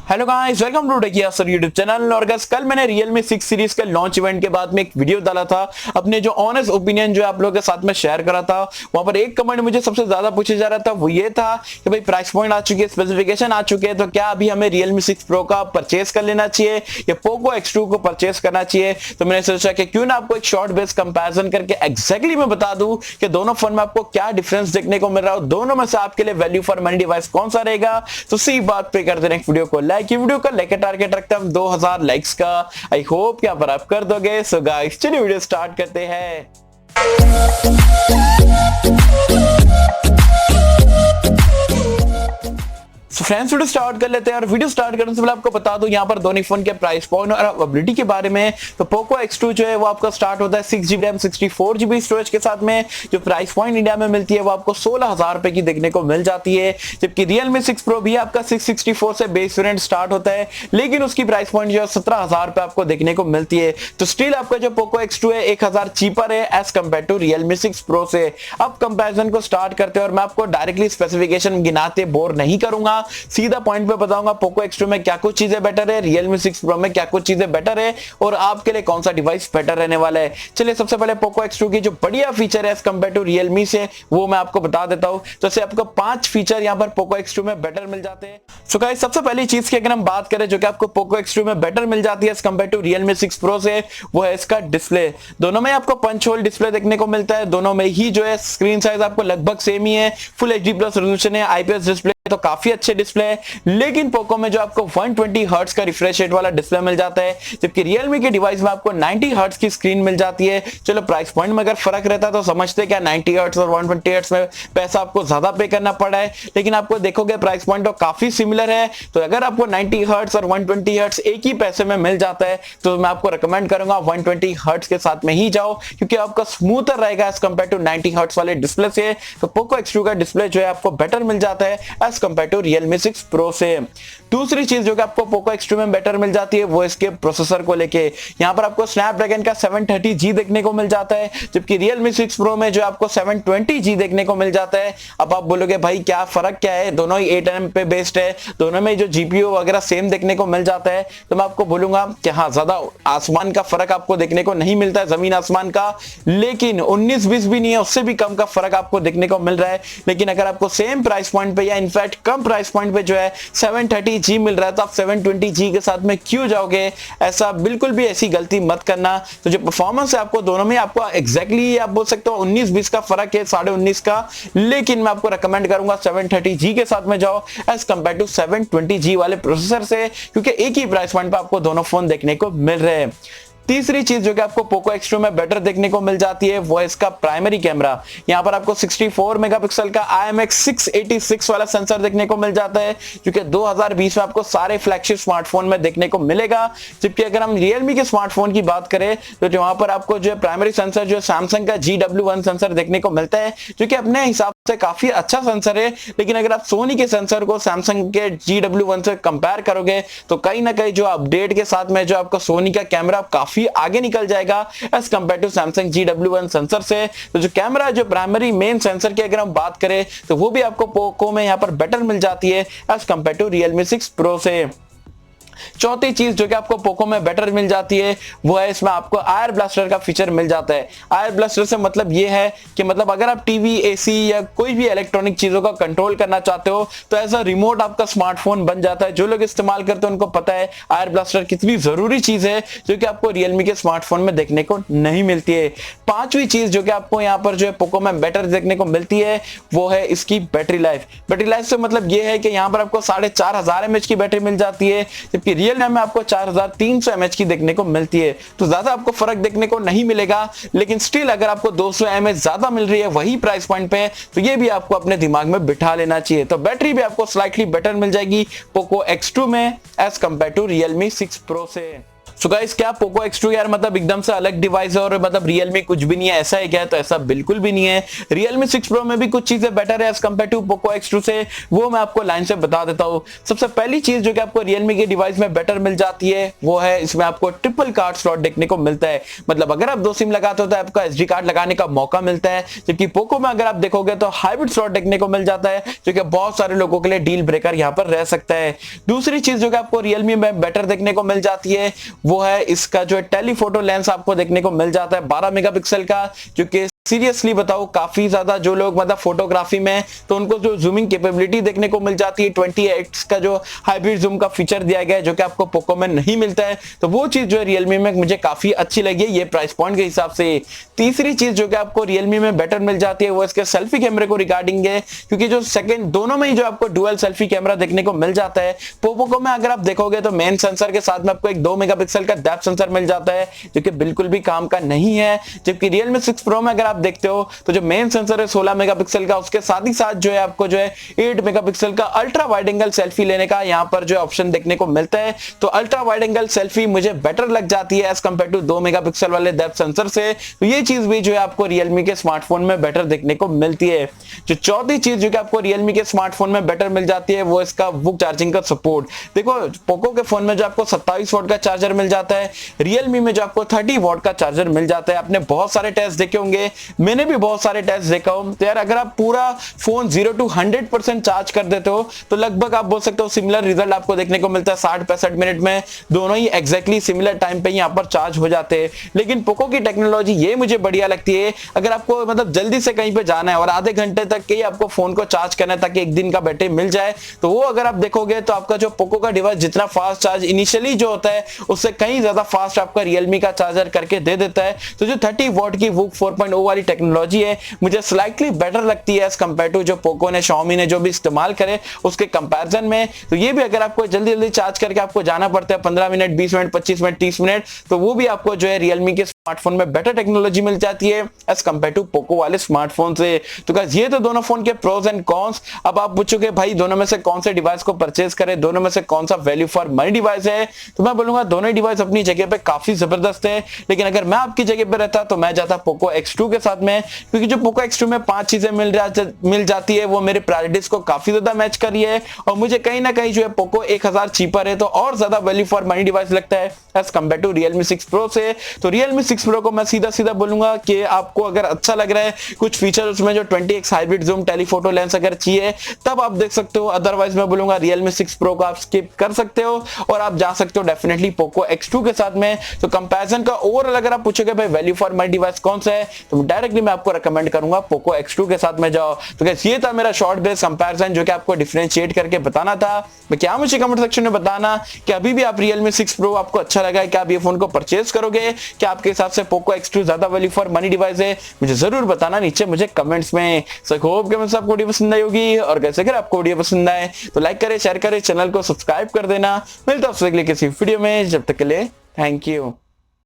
Hello guys, welcome to टेकिया sir YouTube channel. और guys, कल मैंने Realme 6 सीरीज के लॉन्च इवेंट के बाद में एक वीडियो डाला था, अपने जो ऑनेस्ट ओपिनियन जो आप लोगों के साथ में शेयर करा था। वहां पर एक कमेंट मुझे सबसे ज्यादा पूछा जा रहा था, वो ये था कि भाई प्राइस पॉइंट आ चुकी है, स्पेसिफिकेशन आ चुके हैं, तो क्या अभी हमें Realme 6 Pro का परचेस कर लेना चाहिए या Poco X2 को परचेस करना चाहिए। तो मैंने सोचा कि क्यों ना आपको एक शॉर्ट बेस कंपैरिजन करके एग्जैक्टली मैं बता दूं कि दोनों फोन में आपको क्या डिफरेंस देखने को मिल रहा है, दोनों में से आपके लिए वैल्यू फॉर मनी डिवाइस कौन सा रहेगा। तो सी बात पे करते हैं वीडियो को लाइक। ये वीडियो का लाइक टारगेट रखता हूं 2000 लाइक्स का। आई होप कि आप कर दोगे। सो गाइस, चलिए वीडियो स्टार्ट करते हैं। फ्रेंड्स, वीडियो स्टार्ट कर लेते हैं। और वीडियो स्टार्ट करने से पहले आपको बता दूं यहाँ पर दोनों फोन के प्राइस पॉइंट और अवेलेबिलिटी के बारे में। तो Poco X2 जो है वो आपका स्टार्ट होता है 6GB रैम 64GB स्टोरेज के साथ में। जो प्राइस पॉइंट इंडिया में मिलती है वो आपको 16,000 रुपए की देखने को मिल जाती है। जबकि Realme 6 Pro भी आपका 664 से बेस वेरिएंट स्टार्ट होता है, लेकिन उसकी प्राइस पॉइंट जो है 17,000 रुपए आपको देखने को मिलती है। तो स्टिल आपका जो Poco X2 है 1,000 चीपर है as compare to Realme 6 Pro से। अब कंपेरिजन को स्टार्ट करते हैं और मैं आपको डायरेक्टली स्पेसिफिकेशन गिनाते बोर नहीं करूंगा, सीधा पॉइंट पे बताऊंगा Poco X2 में क्या कुछ चीजें बेटर है, Realme 6 Pro में क्या कुछ चीजें बेटर है और आपके लिए कौन सा डिवाइस बेटर रहने वाला है। चलिए सबसे पहले Poco X2 की जो बढ़िया फीचर है एज कंपेयर टू Realme से, वो मैं आपको बता देता हूं। तो ऐसे आपको 5 फीचर यहां पर Poco X2 में बेटर मिल जाते हैं। सो गाइस, सबसे पहली चीज की अगर हम बात करें जो कि आपको Poco X2 में बेटर मिल जाती है as compare to Realme 6 Pro से, वो है इसका डिस्प्ले। दोनों में आपको पंच होल डिस्प्ले देखने को मिलता है। दोनों में ही जो है स्क्रीन साइज आपको लगभग सेम ही है, फुल HD+ रेजोल्यूशन है, IPS डिस्प्ले, तो काफी अच्छे डिस्प्ले है। लेकिन पोको में जो आपको 120 हर्ट्ज का रिफ्रेश रेट वाला डिस्प्ले मिल जाता है, जबकि Realme के डिवाइस में आपको 90 हर्ट्ज की स्क्रीन मिल जाती है। चलो प्राइस पॉइंट में अगर फर्क रहता तो समझते क्या 90 हर्ट्ज और 120 हर्ट्ज में पैसा आपको ज्यादा पे करना पड़ा है, लेकिन आपको देखोगे प्राइस पॉइंट तो काफी सिमिलर है। तो अगर आपको 90 हर्ट्ज और 120 हर्ट्ज एक ही पैसे में मिल जाता है तो मैं आपको रिकमेंड करूंगा 120 हर्ट्ज के साथ में ही जाओ, क्योंकि आपका स्मूथर रहेगा एज कंपेयर टू 90 हर्ट्ज वाले डिस्प्ले से। तो Poco X2 का डिस्प्ले जो है आपको बेटर मिल जाता है as compare to Realme 6 Pro से। दूसरी चीज जो कि आपको Poco X2 में बेटर मिल जाती है वो इसके प्रोसेसर को लेके। यहां पर आपको Snapdragon का 730G देखने को मिल जाता है, जबकि Realme 6 Pro में जो आपको 720G देखने को मिल जाता है। अब आप बोलोगे भाई क्या फर्क क्या है, दोनों ही 8nm पे बेस्ड है, दोनों में जो GPU वगैरह सेम देखने को मिल जाता है। तो मैं आपको बोलूंगा कि हाँ, ज्यादा आसमान का फर्क आपको देखने को नहीं मिलता है, जमीन आसमान का, लेकिन 19-20 भी नहीं है, उससे भी कम का फर्क आपको देखने को मिल रहा है। लेकिन अगर आपको सेम प्राइस पॉइंट पे या इनफैक्ट कम प्राइस पॉइंट पे जो है 730G मिल रहा है, तो आप 720G के साथ में क्यों जाओगे? ऐसा बिल्कुल भी ऐसी गलती मत करना। तो जो परफॉर्मेंस है आपको दोनों में आपको एग्जैक्टली आप बोल सकते हो 19-20 का फर्क है, 19.5 का, लेकिन मैं आपको रिकमेंड करूंगा 730G के साथ में जाओ एज कंपेयर टू 720G वाले प्रोसेसर से, क्योंकि एक ही प्राइस पॉइंट पे आपको दोनों फोन देखने को मिल रहे हैं। तीसरी चीज जो कि आपको Poco X2 में बेटर देखने को मिल जाती है वो है इसका प्राइमरी कैमरा। यहां पर आपको 64 मेगापिक्सल का IMX686 वाला सेंसर देखने को मिल जाता है, जो कि 2020 में आपको सारे फ्लैगशिप स्मार्टफोन में देखने को मिलेगा। जबकि अगर हम Realme के स्मार्टफोन की बात करें तो वहां पर आपको जो प्राइमरी सेंसर जो Samsung का GW1 सेंसर देखने को मिलता है, जो कि अपने हिसाब से काफी अच्छा सेंसर है। लेकिन अगर आप सोनी के सेंसर को Samsung के GW1 से कंपेयर करोगे तो कहीं ना कहीं जो अपडेट के साथ में जो आपका सोनी का कैमरा काफी आगे निकल जाएगा as compare to Samsung GW1 sensor से। तो जो कैमरा जो प्राइमरी मेन सेंसर की अगर हम बात करें तो वो भी आपको पोको में यहां पर बेटर मिल जाती है as compare to Realme 6 Pro से। चौथी चीज जो कि आपको पोको में बेटर मिल जाती है वो है इसमें आपको आयर ब्लास्टर का फीचर मिल जाता है। आयर ब्लास्टर से मतलब ये है कि मतलब अगर आप टीवी, एसी या कोई भी इलेक्ट्रॉनिक चीजों का कंट्रोल करना चाहते हो तो एज अ रिमोट आपका स्मार्टफोन बन जाता है। जो लोग इस्तेमाल करते हैं उनको पता है आयर ब्लास्टर कितनी जरूरी चीज है, जो कि आपको Realme के स्मार्टफोन में देखने को नहीं मिलती है। पांचवी चीज जो कि आपको यहाँ पर जो है पोको में बेटर देखने को मिलती है वो है इसकी बैटरी लाइफ। बैटरी लाइफ से मतलब ये है कि यहाँ पर आपको 4500 mAh की बैटरी मिल जाती है, जबकि रियल में आपको 4300 mAh की देखने को मिलती है। तो ज्यादा आपको फर्क देखने को नहीं मिलेगा, लेकिन स्टिल अगर आपको 200 mAh ज्यादा मिल रही है वही प्राइस पॉइंट पे, तो ये भी आपको अपने दिमाग में बिठा लेना चाहिए। तो बैटरी भी आपको स्लाइटली बेटर मिल जाएगी Poco X2 में as compare to Realme 6 Pro से। सो गाइस क्या पोको X2 यार मतलब एकदम से अलग डिवाइस है और मतलब Realme कुछ भी नहीं है ऐसा है क्या? तो ऐसा बिल्कुल भी नहीं है। Realme 6 Pro में भी कुछ चीजें बेटर है as compare to Poco X2 से, वो मैं आपको लाइन से बता देता हूँ। सबसे पहली चीज जो कि आपको Realme के डिवाइस में बेटर मिल जाती है वो है इसमें आपको ट्रिपल कार्ड स्लॉट देखने को मिलता है। मतलब अगर आप 2 सिम लगाते हो तो आपको SD कार्ड लगाने का मौका मिलता है, जबकि पोको में अगर आप देखोगे तो हाइब्रिड स्लॉट देखने को मिल जाता है, जो कि बहुत सारे लोगों के लिए डील ब्रेकर यहाँ पर रह सकता है। दूसरी चीज जो कि आपको Realme में बेटर देखने को मिल जाती है वो है इसका जो टेलीफोटो लेंस आपको देखने को मिल जाता है 12 मेगापिक्सल का, जो कि सीरियसली बताओ काफी ज्यादा जो लोग मतलब फोटोग्राफी में तो उनको जो जूमिंग कैपेबिलिटी देखने को मिल जाती है 20x का जो हाइब्रिड जूम का फीचर दिया गया है जो कि आपको पोको में नहीं मिलता है, तो वो चीज जो है Realme में मुझे काफी अच्छी लगी है ये प्राइस पॉइंट के हिसाब से। तीसरी चीज जो कि आपको Realme में बेटर मिल जाती है वो इसके सेल्फी कैमरे को रिगार्डिंग है, क्योंकि जो सेकंड दोनों में ही जो आपको डुअल सेल्फी कैमरा देखने को मिल जाता है। पोको में अगर आप देखोगे तो मेन सेंसर के साथ में आपको एक 2 मेगापिक्सल का डेप्थ सेंसर मिल जाता है जो कि बिल्कुल भी काम का नहीं है, जबकि Realme 6 Pro में अगर आप देखते हो तो जो मेन सेंसर है 16 मेगापिक्सल का, उसके साथ ही साथ जो है आपको जो है 8 मेगापिक्सल का अल्ट्रा वाइड एंगल सेल्फी लेने का यहां पर जो ऑप्शन देखने को मिलता है। तो अल्ट्रा वाइड एंगल सेल्फी मुझे बेटर लग जाती है एज कंपेयर टू 2 मेगापिक्सल वाले डेप्थ सेंसर से, तो ये चीज भी जो है आपको Realme के स्मार्टफोन में बेटर देखने को मिलती है। जो चौथी चीज जो कि आपको Realme के स्मार्टफोन में बेटर मिल जाती है वो इसका वुक चार्जिंग का सपोर्ट। देखो पोको के फोन में जो आपको 27 वॉट का चार्जर मिल जाता है, Realme में जो आपको 30 वॉट का चार्जर मिल जाता है। आपने बहुत सारे टेस्ट देखे होंगे, मैंने भी बहुत सारे टेस्ट देखा हूं, तो यार अगर आप पूरा फोन 0 to 100% चार्ज कर देते हो तो लगभग आप बोल सकते हो सिमिलर रिजल्ट आपको देखने को मिलता है 60-65 मिनट में, दोनों ही एग्जैक्टली सिमिलर टाइम पे यहां पर चार्ज हो जाते हैं। लेकिन पोको की टेक्नोलॉजी ये मुझे बढ़िया लगती है, अगर आपको मतलब जल्दी से कहीं पे जाना है और आधे घंटे तक के आपको फोन को चार्ज करना है ताकि एक दिन का बैटरी मिल जाए, तो वो अगर आप देखोगे तो आपका जो पोको का डिवाइस जितना फास्ट चार्ज इनिशियली जो होता है उससे कहीं ज्यादा फास्ट आपका Realme का चार्जर करके दे देता है। तो जो 30 वॉट की वुक 4.0 वाली टेक्नोलॉजी है मुझे स्लाइटली बेटर लगती है एज कंपेयर टू जो पोको ने Xiaomi ने जो भी इस्तेमाल करे उसके कंपैरिजन में। तो ये भी अगर आपको जल्दी जल्दी चार्ज करके आपको जाना पड़ता है 15 मिनट 20 मिनट 25 मिनट 30 मिनट, तो वो भी आपको जो है Realme के स्मार्टफोन में बेटर टेक्नोलॉजी मिल जाती है एज कंपेयर टू पोको वाले स्मार्टफोन से। तो गाइस ये तो दोनों फोन के प्रोज एंड कॉन्स। अब आप पूछोगे भाई दोनों में से कौन से डिवाइस को परचेज करें, दोनों में से कौन सा वैल्यू फॉर मनी डिवाइस है, तो मैं बोलूंगा दोनों ही डिवाइस अपनी जगह पे काफी जबरदस्त है। लेकिन अगर मैं आपकी जगह पे रहता तो मैं जाता पोको X2 के साथ में, क्योंकि जो पोको X2 में 5 चीजें मिल जाती है वो मेरे प्रायोरिटीज को काफी ज्यादा मैच कर रही है, और मुझे कहीं ना कहीं जो है पोको 1000 चीपर है तो और ज्यादा वैल्यू फॉर मनी डिवाइस लगता है as compare to Realme 6 Pro से। तो Realme 6 Pro को मैं सीधा सीधा बोलूंगा कि आपको अगर अच्छा लग रहा है कुछ फीचर उसमें जो 20x hybrid zoom telephoto lens अगर चाहिए तब आप देख सकते हो, अदरवाइज मैं बोलूंगा Realme 6 Pro को आप स्किप कर सकते हो और आप जा सकते हो डेफिनेटली पोको X2 के साथ में। तो कंपैरिजन का ओवरऑल अगर आप पूछोगे भाई वैल्यू फॉर मनी डिवाइस कौन सा है, तो डायरेक्टली मैं आपको रेकमेंड करूंगा पोको X2 के साथ में जाओ। तो गाइस ये था मेरा शॉर्ट बेस्ड कंपैरिजन जो कि आपको डिफरेंशिएट करके बताना था। क्या मुझे कमेंट सेक्शन में बताना कि अभी भी आप Realme 6 Pro आपको अच्छा लगा है, क्या आप ये फोन को परचेज करोगे, क्या आपके हिसाब से पोको X2 ज्यादा वैल्यू फॉर मनी डिवाइस है, मुझे जरूर बताना नीचे मुझे कमेंट्स में। सो होप कि आपको वीडियो पसंद आई होगी, और कैसे अगर आपको वीडियो पसंद आए तो लाइक करें शेयर करें चैनल को सब्सक्राइब कर देना। मिलता हूं आपसे अगले किसी वीडियो में, जब तक के लिए थैंक यू।